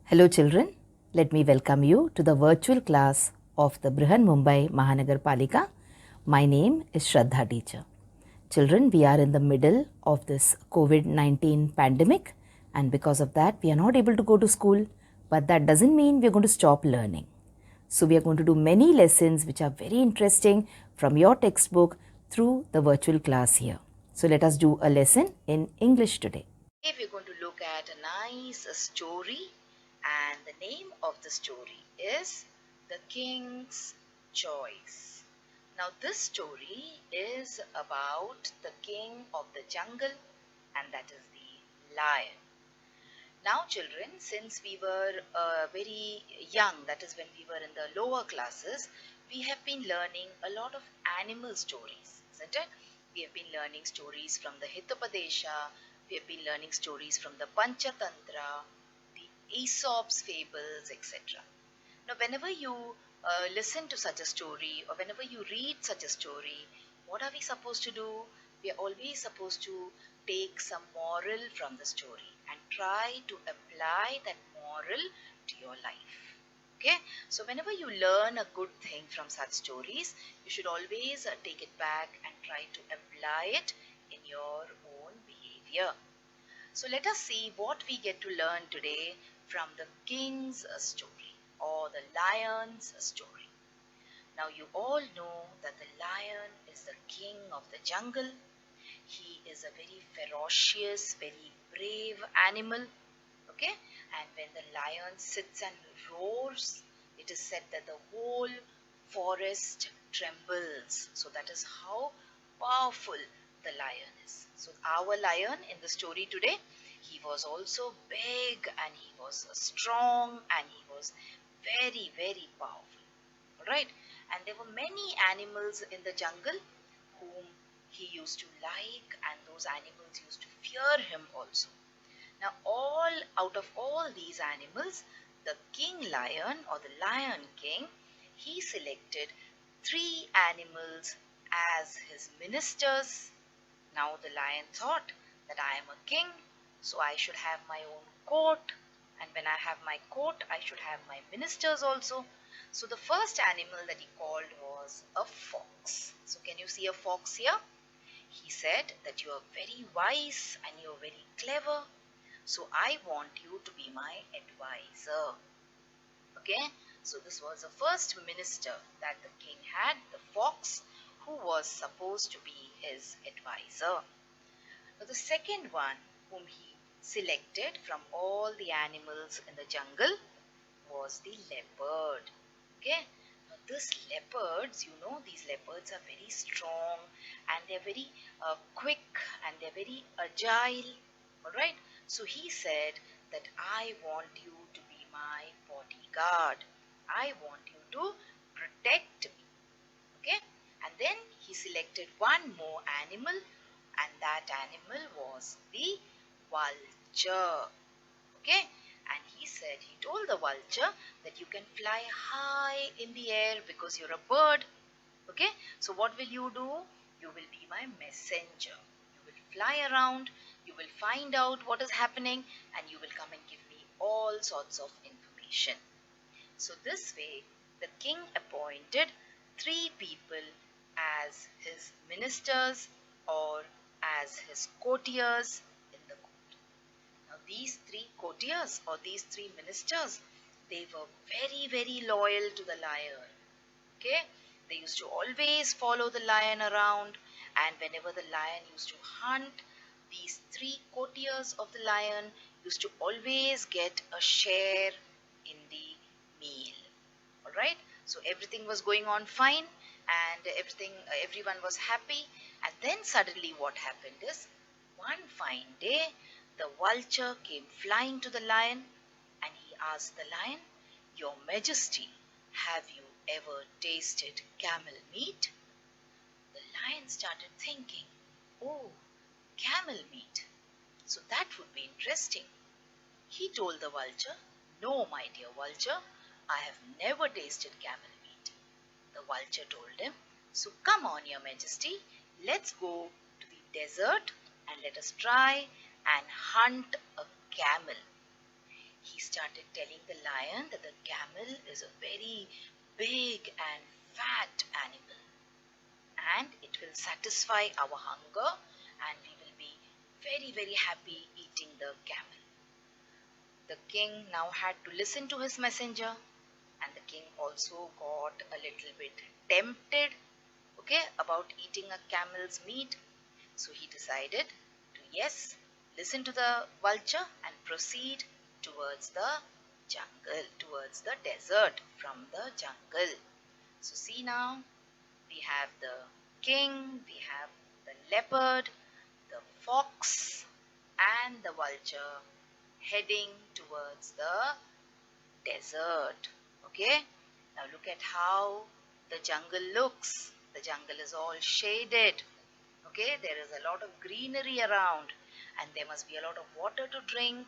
Hello children, let me welcome you to the virtual class of the Brihan Mumbai Mahanagar Palika. My name is Shraddha teacher. Children, we are in the middle of this COVID-19 pandemic and because of that we are not able to go to school, but that doesn't mean we are going to stop learning. So we are going to do many lessons which are very interesting from your textbook through the virtual class here. So let us do a lesson in English today. Today we're going to look at a nice story, and the name of the story is The King's Choice. Now this story is about the king of the jungle, and that is the lion. Now children, since we were very young, that is when we were in the lower classes, we have been learning a lot of animal stories, isn't it? We have been learning stories from the Hitopadesha, we have been learning stories from the Panchatantra, the Aesop's fables, etc. Now whenever you listen to such a story or whenever you read such a story, what are we supposed to do? We are always supposed to take some moral from the story and try to apply that moral to your life. Okay, so whenever you learn a good thing from such stories, you should always take it back and try to apply it in your own behavior. So let us see what we get to learn today from the king's story or the lion's story. Now you all know that the lion is the king of the jungle. He is a very ferocious, very brave animal. Okay, and when the lion sits and roars, it is said that the whole forest trembles. So that is how powerful the lion is. So our lion in the story today, he was also big and he was strong and he was very, very powerful. Alright, and there were many animals in the jungle whom he used to like, and those animals used to fear him also. Now out of all these animals, the king lion or the lion king, he selected 3 animals as his ministers. Now the lion thought that I am a king, so I should have my own court, and when I have my court, I should have my ministers also. So the first animal that he called was a fox. So can you see a fox here? He said that you are very wise and you are very clever, so I want you to be my advisor. Okay, so this was the first minister that the king had, the fox, who was supposed to be his advisor. Now the second one whom he selected from all the animals in the jungle was the leopard. Okay, now these leopards, these leopards are very strong and they're very quick and they're very agile. Alright, so he said that I want you to be my bodyguard. I want you to protect me. Okay, and then he selected one more animal, and that animal was the vulture. Okay, and he told the vulture that you can fly high in the air because you're a bird. Okay, so what will you do? You will be my messenger. You will fly around, you will find out what is happening, and you will come and give me all sorts of information. So this way the king appointed 3 people as his ministers or as his courtiers in the court. Now these 3 courtiers or these 3 ministers, they were very, very loyal to the lion. Okay, they used to always follow the lion around, and whenever the lion used to hunt, these 3 courtiers of the lion used to always get a share in the meal. All right, so everything was going on fine and everyone was happy, and then suddenly what happened is, one fine day the vulture came flying to the lion and he asked the lion, your majesty, have you ever tasted camel meat? The lion started thinking, oh, camel meat, so that would be interesting. He told the vulture, no, my dear vulture, I have never tasted camel meat. The vulture told him, so come on, your majesty, let's go to the desert and let us try and hunt a camel. he started telling the lion that the camel is a very big and fat animal, and it will satisfy our hunger, and we will be very, very happy eating the camel. The king now had to listen to his messenger, and the king also got a little bit tempted, okay, about eating a camel's meat. So he decided to, yes, listen to the vulture and proceed towards the jungle, towards the desert from the jungle. So see now, we have the king, we have the leopard, the fox, and the vulture heading towards the desert. Okay, now look at how the jungle looks. The jungle is all shaded. Okay, there is a lot of greenery around, and there must be a lot of water to drink.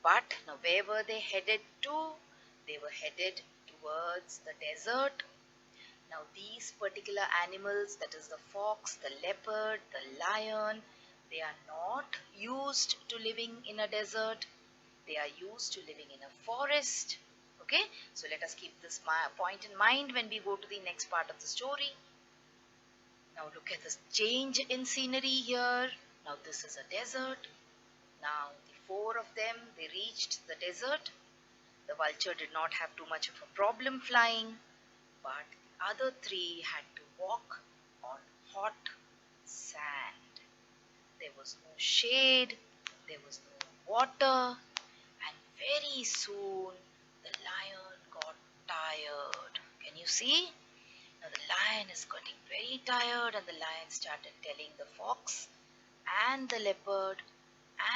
But now, where were they headed to? They were headed towards the desert. Now, these particular animals, that is the fox, the leopard, the lion, they are not used to living in a desert. They are used to living in a forest. Okay, so let us keep this point in mind when we go to the next part of the story. Now look at this change in scenery here. Now this is a desert. Now the four of them, they reached the desert. The vulture did not have too much of a problem flying, but the other three had to walk on hot sand. There was no shade, there was no water, and very soon the lion got tired. Can you see? Now the lion is getting very tired, and the lion started telling the fox and the leopard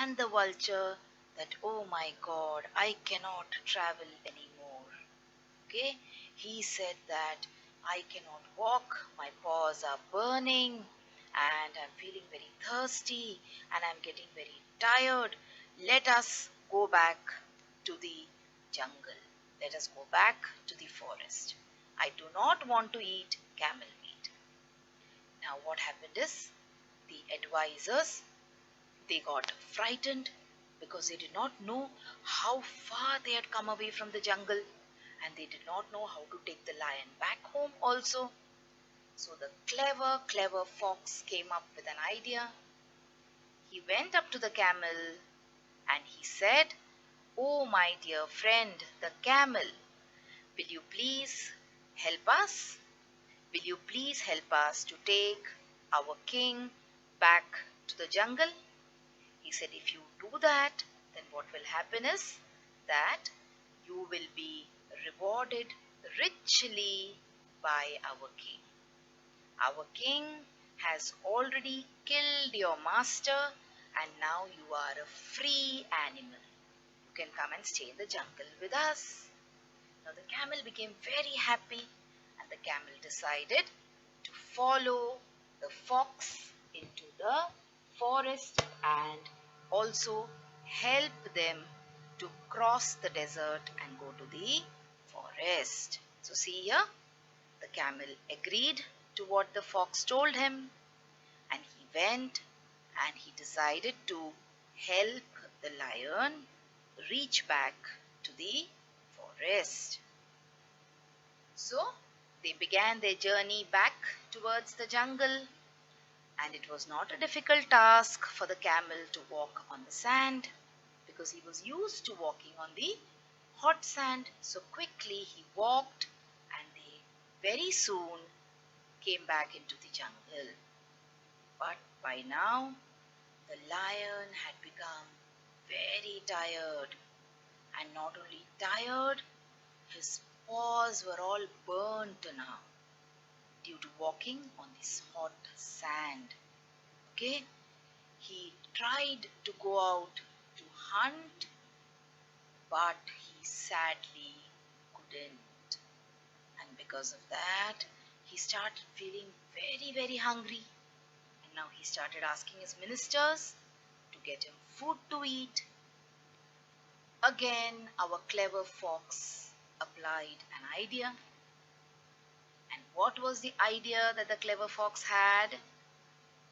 and the vulture that, oh my God, I cannot travel anymore. Okay, he said that I cannot walk, my paws are burning, and I'm feeling very thirsty, and I'm getting very tired. Let us go back to the jungle. Let us go back to the forest. I do not want to eat camel meat. Now what happened is, the advisors, they got frightened because they did not know how far they had come away from the jungle, and they did not know how to take the lion back home also. So the clever fox came up with an idea. He went up to the camel and he said, "Oh my dear friend, the camel, will you please help us? Will you please help us to take our king back to the jungle?" He said, "If you do that, then what will happen is that you will be rewarded richly by our king. Our king has already killed your master, and now you are a free animal. You can come and stay in the jungle with us." Now the camel became very happy, and the camel decided to follow the fox into the forest and also help them to cross the desert and go to the forest. So see here, the camel agreed to what the fox told him, and he went and he decided to help the lion reach back to the forest. So they began their journey back towards the jungle, and it was not a difficult task for the camel to walk on the sand because he was used to walking on the hot sand. So quickly he walked, and they very soon came back into the jungle. But by now the lion had become very tired, and not only tired, his paws were all burnt now due to walking on this hot sand. Okay, he tried to go out to hunt, but he sadly couldn't. And because of that, he started feeling very hungry. And now he started asking his ministers to get him food to eat. Again, our clever fox applied an idea. And what was the idea that the clever fox had?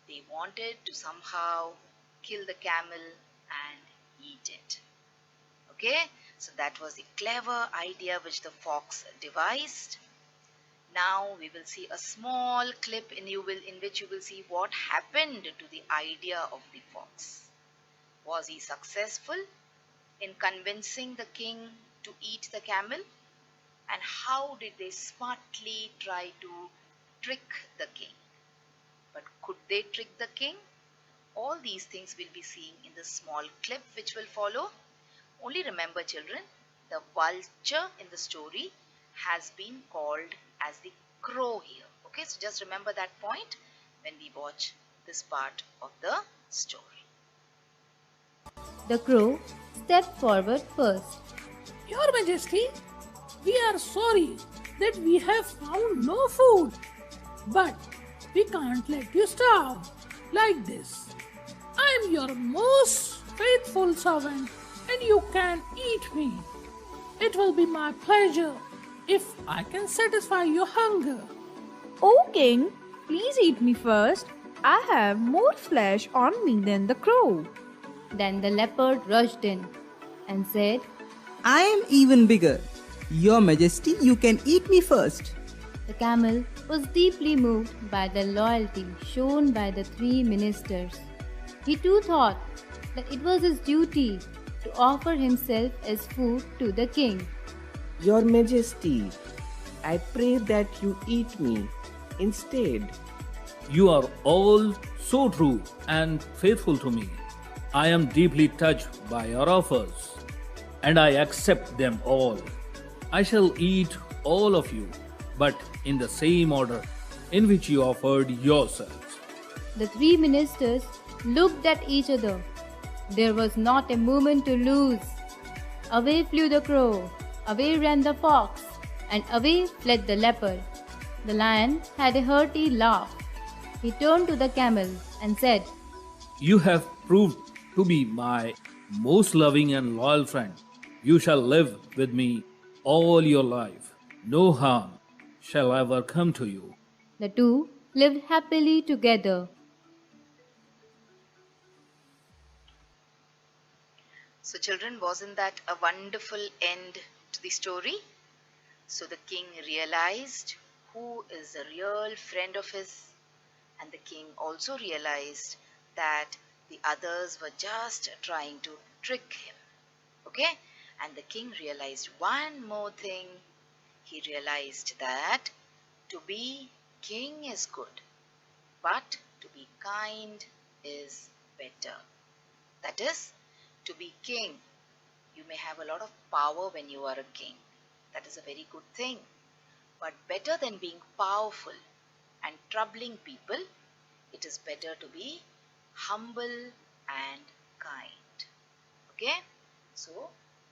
They wanted to somehow kill the camel and eat it. Okay, So that was the clever idea which the fox devised. Now we will see a small clip in which you will see what happened to the idea of the fox. Was he successful in convincing the king to eat the camel? And how did they smartly try to trick the king? But could they trick the king? All these things we'll be seeing in the small clip which will follow. Only remember, children, the vulture in the story has been called as the crow here. Okay, so just remember that point when we watch this part of the story. The crow stepped forward first. Your Majesty, we are sorry that we have found no food, but we can't let you starve like this. I am your most faithful servant and you can eat me. It will be my pleasure if I can satisfy your hunger. O king, please eat me first. I have more flesh on me than the crow. Then the leopard rushed in and said, I am even bigger. Your Majesty, you can eat me first. the camel was deeply moved by the loyalty shown by the three ministers. He too thought that it was his duty to offer himself as food to the king. Your Majesty, I pray that you eat me instead. You are all so true and faithful to me. I am deeply touched by your offers, and I accept them all. I shall eat all of you, but in the same order in which you offered yourselves. The three ministers looked at each other. There was not a moment to lose. Away flew the crow, away ran the fox, and away fled the leopard. The lion had a hearty laugh. He turned to the camel and said, You have proved to be my most loving and loyal friend. You shall live with me all your life. No harm shall ever come to you. The two lived happily together. So, children, wasn't that a wonderful end to the story? So, the king realized who is the real friend of his, and the king also realized that the others were just trying to trick him. Okay? And the king realized one more thing. He realized that to be king is good, but to be kind is better. That is, to be king, you may have a lot of power when you are a king. That is a very good thing. But better than being powerful and troubling people, it is better to be humble and kind. Okay? So,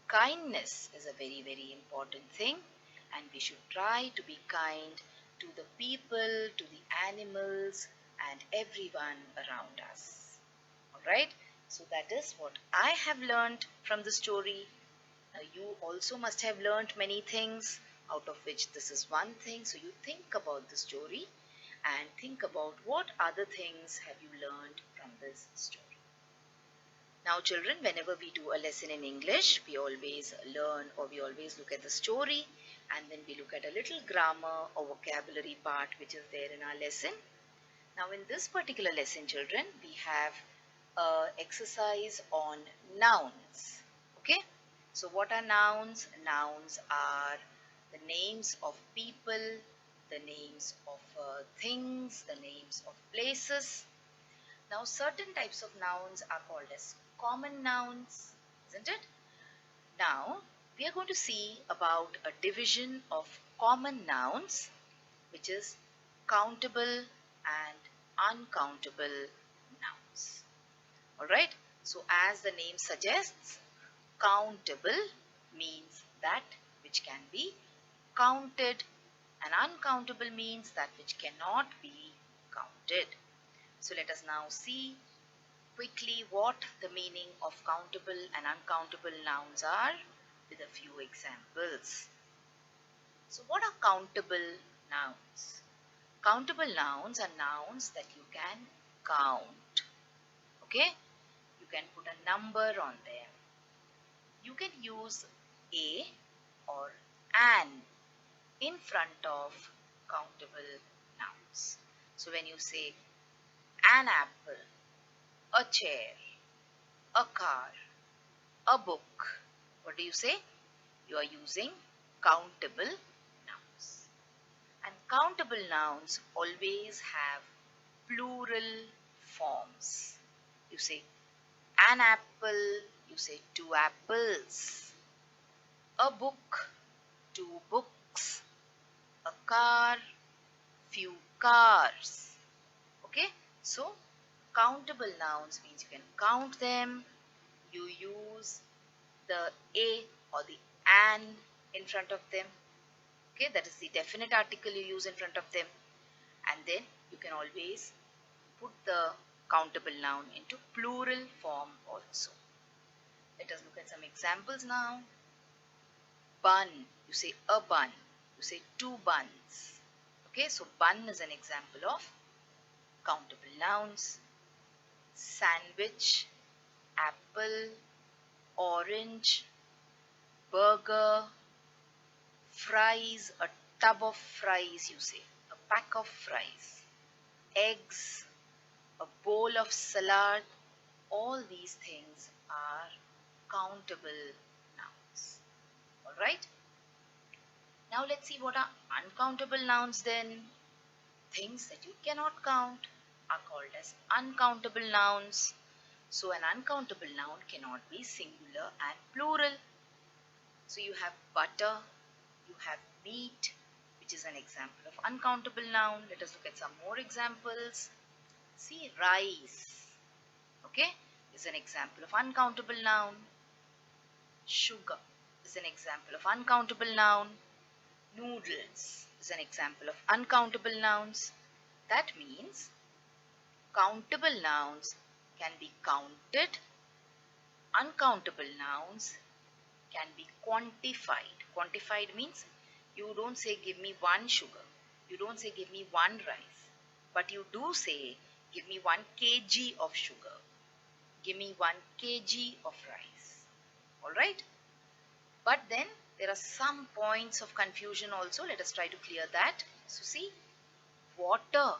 kindness is a very, very important thing, and we should try to be kind to the people, to the animals, and everyone around us. Alright? So, that is what I have learned from the story. Now, you also must have learned many things, out of which this is one thing. So, you think about the story and think about what other things have you learned from this story. Now, children, whenever we do a lesson in English, we always learn, or we always look at the story, and then we look at a little grammar or vocabulary part which is there in our lesson. Now, in this particular lesson, children, we have an exercise on nouns. Okay? So, what are nouns? Nouns are the names of people, the names of things, the names of places. Now, certain types of nouns are called as common nouns, isn't it? Now, we are going to see about a division of common nouns, which is countable and uncountable nouns. Alright, so as the name suggests, countable means that which can be counted, and uncountable means that which cannot be counted. So let us now see quickly what the meaning of countable and uncountable nouns are with a few examples. So what are countable nouns? Countable nouns are nouns that you can count. Okay? You can put a number on them. You can use a or an in front of countable nouns. So when you say an apple, a chair, a car, a book, what do you say? You are using countable nouns. And countable nouns always have plural forms. You say an apple, you say two apples. A book, two books. A car, few cars. Okay, so countable nouns means you can count them. You use the a or the an in front of them. Okay, that is the definite article you use in front of them. And then you can always put the countable noun into plural form also. Let us look at some examples now. Bun, you say a bun, you say two buns. Okay, so bun is an example of countable nouns. Sandwich, apple, orange, burger, fries, a tub of fries, you say, a pack of fries, eggs, a bowl of salad. All these things are countable nouns. Alright? Now let's see what are uncountable nouns then. Things that you cannot count are called as uncountable nouns. So an uncountable noun cannot be singular and plural. So you have butter, you have meat, which is an example of uncountable noun. Let us look at some more examples. See, rice, okay, is an example of uncountable noun. Sugar is an example of uncountable noun. Noodles is an example of uncountable nouns. That means countable nouns can be counted. Uncountable nouns can be quantified. Quantified means you don't say give me one sugar. You don't say give me one rice. But you do say give me 1 kg of sugar. Give me 1 kg of rice. Alright? But then there are some points of confusion also. Let us try to clear that. So see, water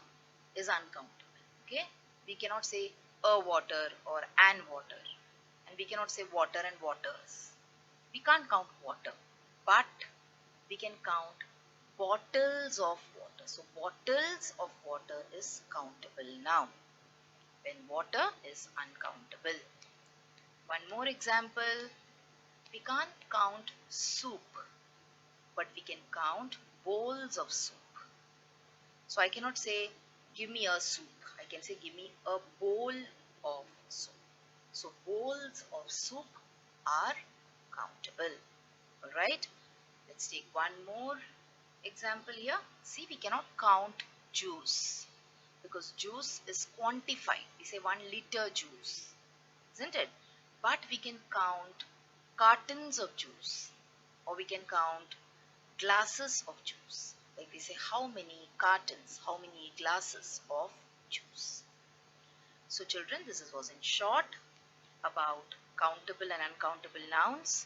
is uncountable. Okay? We cannot say a water or an water. And we cannot say water and waters. We can't count water. But we can count bottles of water. So bottles of water is countable noun, when water is uncountable. One more example. We can't count soup, but we can count bowls of soup. So I cannot say give me a soup. I can say give me a bowl of soup. So bowls of soup are countable. Alright, let's take one more example here. See, we cannot count juice because juice is quantified. We say 1 liter juice, isn't it? But we can count cartons of juice, or we can count glasses of juice. Like we say how many cartons, how many glasses of juice. So children, this was in short about countable and uncountable nouns.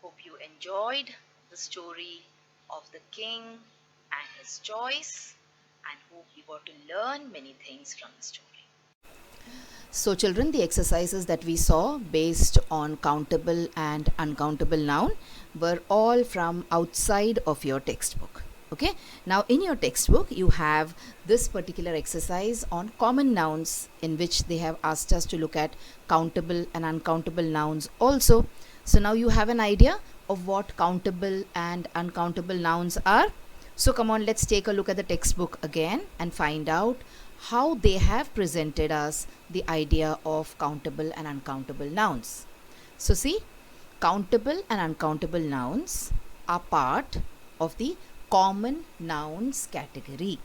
Hope you enjoyed the story of the king and his choice, and hope you got to learn many things from the story. So children, the exercises that we saw based on countable and uncountable noun were all from outside of your textbook. Okay, now in your textbook you have this particular exercise on common nouns, in which they have asked us to look at countable and uncountable nouns also. So now you have an idea of what countable and uncountable nouns are. So come on, let's take a look at the textbook again and find out how they have presented us the idea of countable and uncountable nouns. So see, countable and uncountable nouns are part of the common nouns category.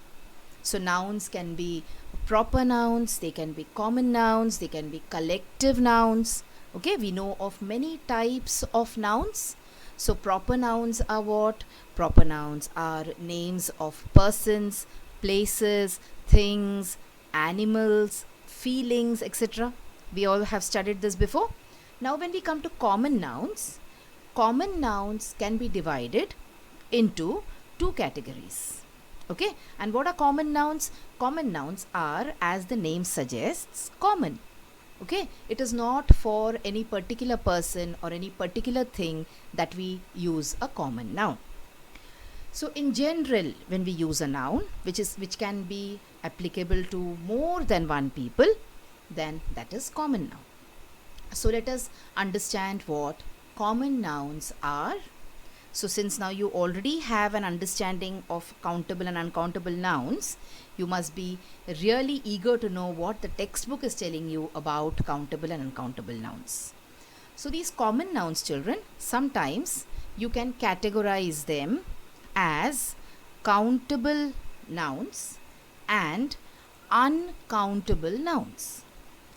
So nouns can be proper nouns, they can be common nouns, they can be collective nouns. Okay, we know of many types of nouns. So proper nouns are what? Proper nouns are names of persons, places, things, animals, feelings, etc. We all have studied this before. Now when we come to common nouns, common nouns can be divided into two categories. Okay, and what are common nouns? Common nouns are, as the name suggests, common. Okay, it is not for any particular person or any particular thing that we use a common noun. So in general, when we use a noun which can be applicable to more than one people, then that is common noun. So let us understand what common nouns are. So since now you already have an understanding of countable and uncountable nouns, you must be really eager to know what the textbook is telling you about countable and uncountable nouns. So these common nouns, children, sometimes you can categorize them as countable nouns and uncountable nouns.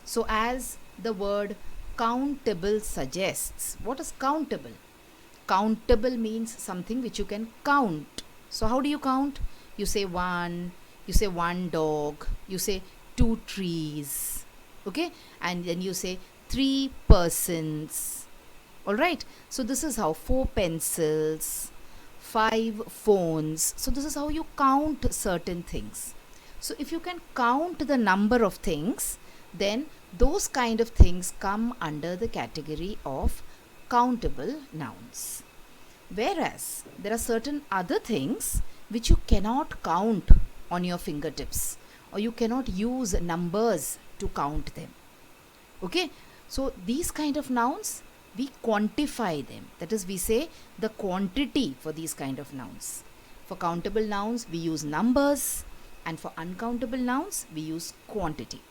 So as the word countable suggests, what is countable? Countable means something which you can count. So how do you count? You say one, you say one dog, you say two trees, okay, and then you say three persons. All right, so this is how, four pencils, five phones. So this is how you count certain things. So if you can count the number of things, then those kind of things come under the category of countable nouns. Whereas there are certain other things which you cannot count on your fingertips, or you cannot use numbers to count them. Okay, so these kind of nouns, we quantify them. That is, we say the quantity for these kind of nouns. For countable nouns, we use numbers, and for uncountable nouns, we use quantity.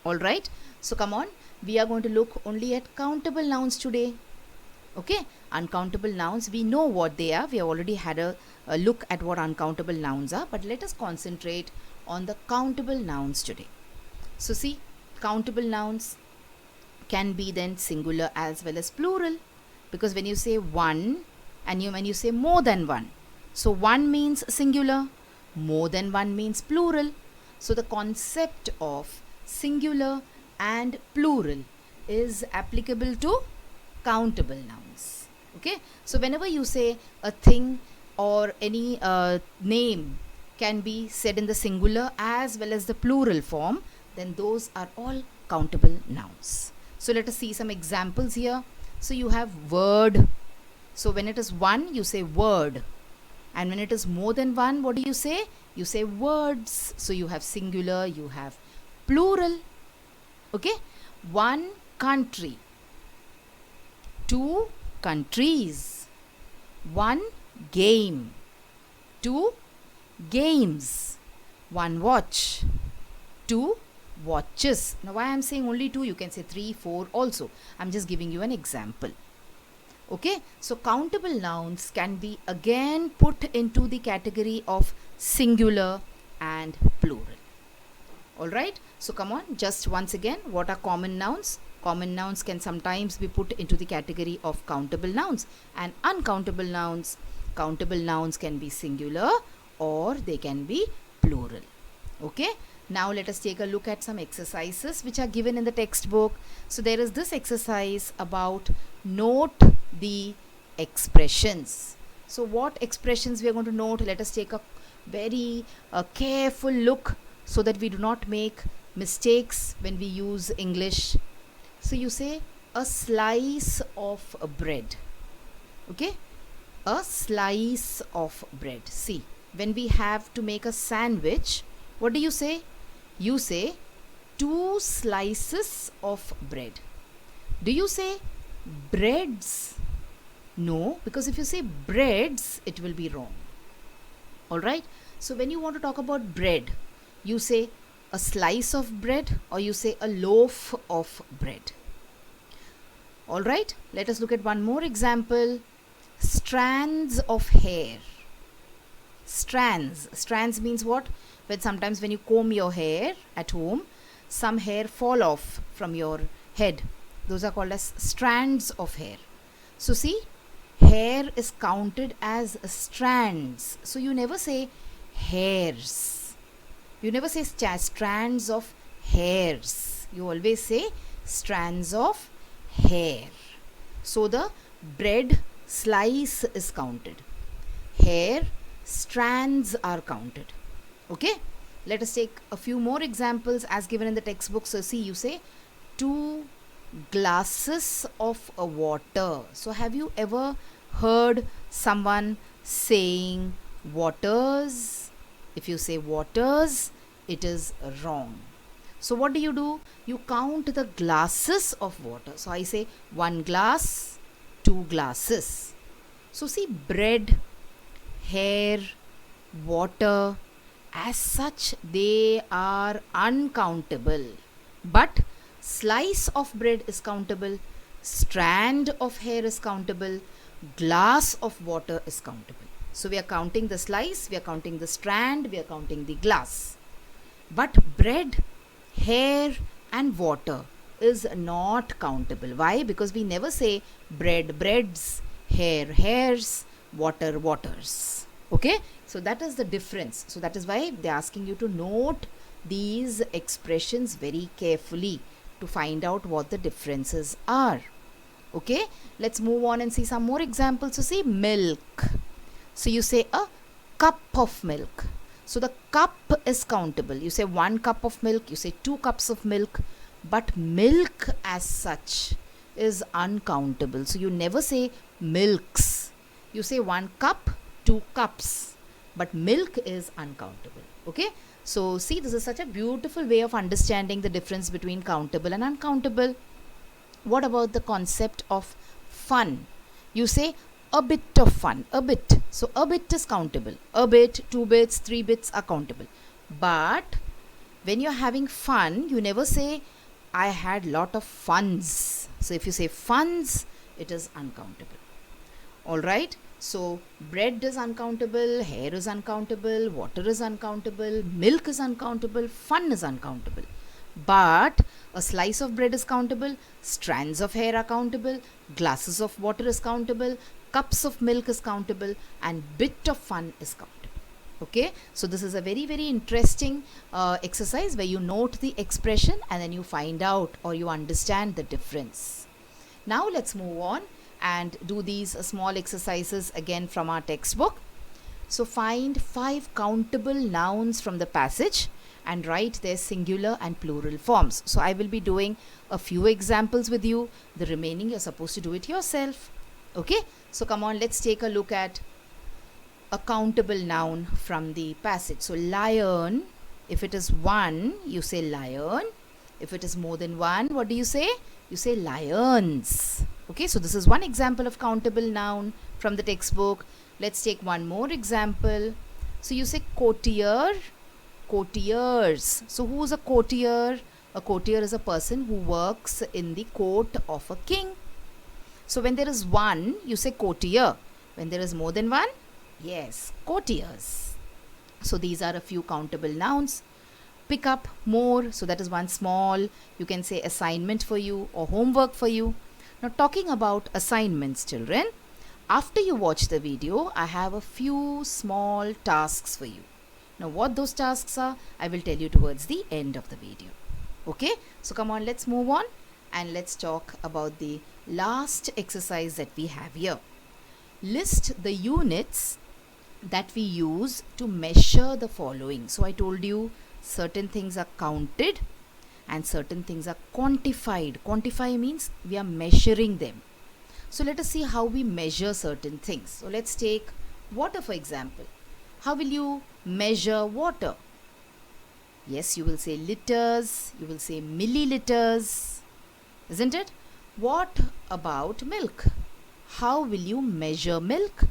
Alright, so come on, we are going to look only at countable nouns today. Okay, uncountable nouns, we know what they are. We have already had a look at what uncountable nouns are, but let us concentrate on the countable nouns today. So see, countable nouns can be then singular as well as plural, because when you say one and when you say more than one, so one means singular, more than one means plural. So the concept of singular and plural is applicable to countable nouns. Okay, so whenever you say a thing or any name can be said in the singular as well as the plural form, then those are all countable nouns. So let us see some examples here. So you have word. So when it is one, you say word, and when it is more than one, what do you say? You say words. So you have singular, you have plural. Okay, one country, two countries, one game, two games, one watch, two watches. Now why I am saying only two, you can say three, four also. I am just giving you an example. Okay, so countable nouns can be again put into the category of singular and plural. Alright, so come on, just once again, what are common nouns? Common nouns can sometimes be put into the category of countable nouns and uncountable nouns. Countable nouns can be singular or they can be plural. Okay, now let us take a look at some exercises which are given in the textbook. So there is this exercise about note the expressions. So what expressions we are going to note? Let us take a very careful look so that we do not make mistakes when we use English. So you say a slice of bread. Okay, a slice of bread. See, when we have to make a sandwich, what do you say? You say two slices of bread. Do you say breads? No, because if you say breads, it will be wrong. Alright, so when you want to talk about bread, you say a slice of bread or you say a loaf of bread. Alright, let us look at one more example. Strands of hair. Strands. Strands means what? When sometimes when you comb your hair at home, some hair fall off from your head. Those are called as strands of hair. So see, hair is counted as strands. So you never say hairs. You never say strands of hairs. You always say strands of hair. So the bread slice is counted. Hair strands are counted. Okay, let us take a few more examples as given in the textbook. So see, you say 2 glasses of water. So have you ever heard someone saying waters? If you say waters, it is wrong. So what do? You count the glasses of water. So I say 1 glass, 2 glasses. So see, bread, hair, water, as such they are uncountable. But slice of bread is countable, strand of hair is countable, glass of water is countable. So we are counting the slice, we are counting the strand, we are counting the glass. But bread, hair and water is not countable. Why? Because we never say bread, breads, hair, hairs, water, waters. Okay, so that is the difference. So that is why they are asking you to note these expressions very carefully to find out what the differences are. Okay, let's move on and see some more examples. So see, milk. So you say a cup of milk. So the cup is countable. You say 1 cup of milk, you say 2 cups of milk, but milk as such is uncountable. So you never say milks. You say 1 cup, 2 cups, but milk is uncountable. Okay, so see, this is such a beautiful way of understanding the difference between countable and uncountable. What about the concept of fun? You say a bit of fun, a bit. So a bit is countable. A bit, 2 bits, 3 bits are countable. But when you're having fun, you never say I had lot of funs. So if you say funs, it is uncountable. Alright, so bread is uncountable, hair is uncountable, water is uncountable, milk is uncountable, fun is uncountable. But a slice of bread is countable, strands of hair are countable, glasses of water is countable, cups of milk is countable, and bit of fun is countable. Okay, so this is a very interesting exercise where you note the expression and then you find out or you understand the difference. Now let's move on and do these small exercises again from our textbook. So find 5 countable nouns from the passage and write their singular and plural forms. So I will be doing a few examples with you. The remaining you're supposed to do it yourself. Okay, so come on, let's take a look at a countable noun from the passage. So lion, if it is 1, you say lion. If it is more than 1, what do you say? You say lions. Okay, so this is one example of countable noun from the textbook. Let's take one more example. So you say courtier, courtiers. So who's a courtier? A courtier is a person who works in the court of a king. So when there is 1, you say courtier. When there is more than 1, yes, courtiers. So these are a few countable nouns. Pick up more. So that is one small, you can say assignment for you or homework for you. Now talking about assignments, children, after you watch the video, I have a few small tasks for you. Now what those tasks are, I will tell you towards the end of the video. Okay, so come on, let's move on and let's talk about the last exercise that we have here. List the units that we use to measure the following. So I told you certain things are counted and certain things are quantified. Quantify means we are measuring them. So let us see how we measure certain things. So let's take water for example. How will you measure water? Yes, you will say liters, you will say milliliters, isn't it? What about milk? How will you measure milk?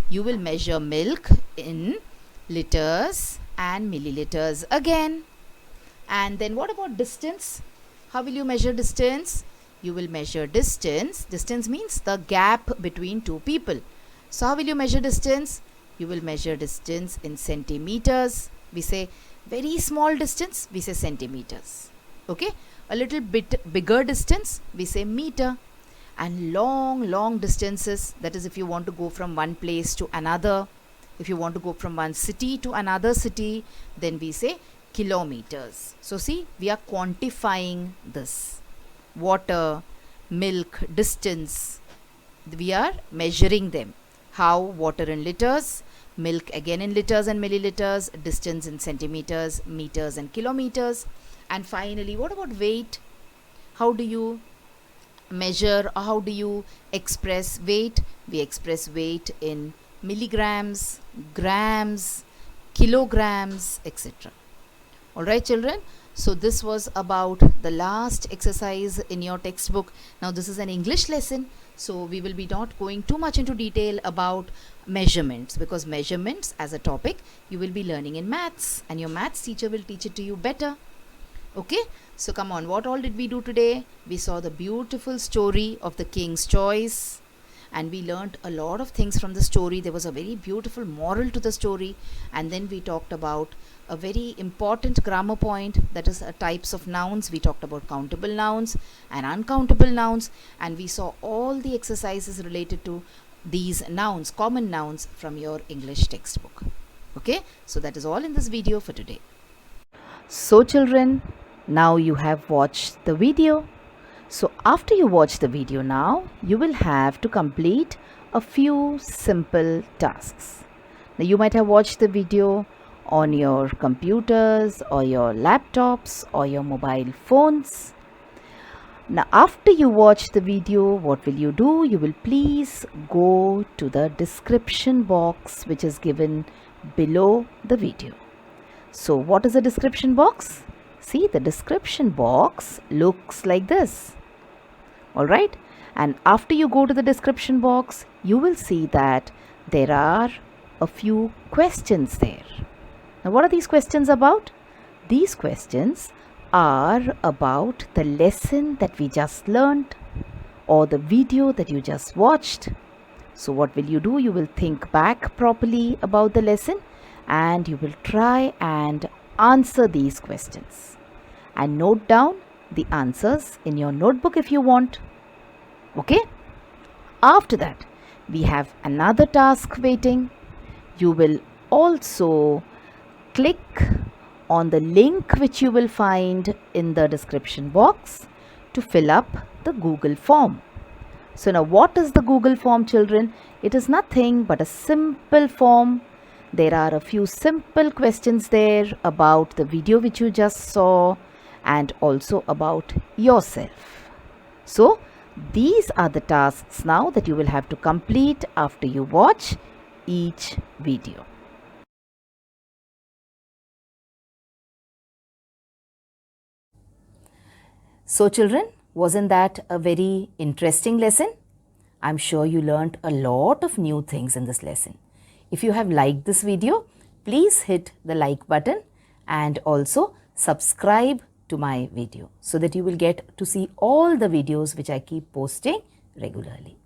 You will measure milk in liters and milliliters again. And then what about distance? How will you measure distance? You will measure distance. Distance means the gap between two people. So how will you measure distance? You will measure distance in centimeters. We say very small distance, we say centimeters. Okay, a little bit bigger distance, we say meter. And long distances, that is if you want to go from one place to another, if you want to go from one city to another city, then we say kilometers. So see, we are quantifying this. Water, milk, distance. we are measuring them. How? Water in liters, milk again in liters and milliliters, distance in centimeters, meters and kilometers. And finally, what about weight? How do you measure, or how do you express weight? We express weight in milligrams, grams, kilograms, etc. Alright children, so this was about the last exercise in your textbook. Now this is an English lesson, so we will be not going too much into detail about measurements, because measurements as a topic you will be learning in maths, and your maths teacher will teach it to you better. Okay, so come on, what all did we do today? We saw the beautiful story of the King's Choice, and we learnt a lot of things from the story. There was a very beautiful moral to the story, and then we talked about a very important grammar point, that is types of nouns. We talked about countable nouns and uncountable nouns, and we saw all the exercises related to these nouns, common nouns, from your English textbook. Okay, so that is all in this video for today. So children, now you have watched the video. So after you watch the video now, you will have to complete a few simple tasks. Now you might have watched the video on your computers or your laptops or your mobile phones. Now after you watch the video, what will you do? You will please go to the description box which is given below the video. So what is the description box? See, the description box looks like this. Alright, and after you go to the description box, you will see that there are a few questions there. Now what are these questions about? These questions are about the lesson that we just learned or the video that you just watched. So what will you do? You will think back properly about the lesson, and you will try and answer these questions, and note down the answers in your notebook if you want. Okay? After that, we have another task waiting. You will also click on the link which you will find in the description box to fill up the Google form. So now what is the Google form, children? It is nothing but a simple form. There are a few simple questions there about the video which you just saw, and also about yourself. So these are the tasks now that you will have to complete after you watch each video. So children, wasn't that a very interesting lesson? I'm sure you learnt a lot of new things in this lesson. If you have liked this video, please hit the like button and also subscribe to my video so that you will get to see all the videos which I keep posting regularly.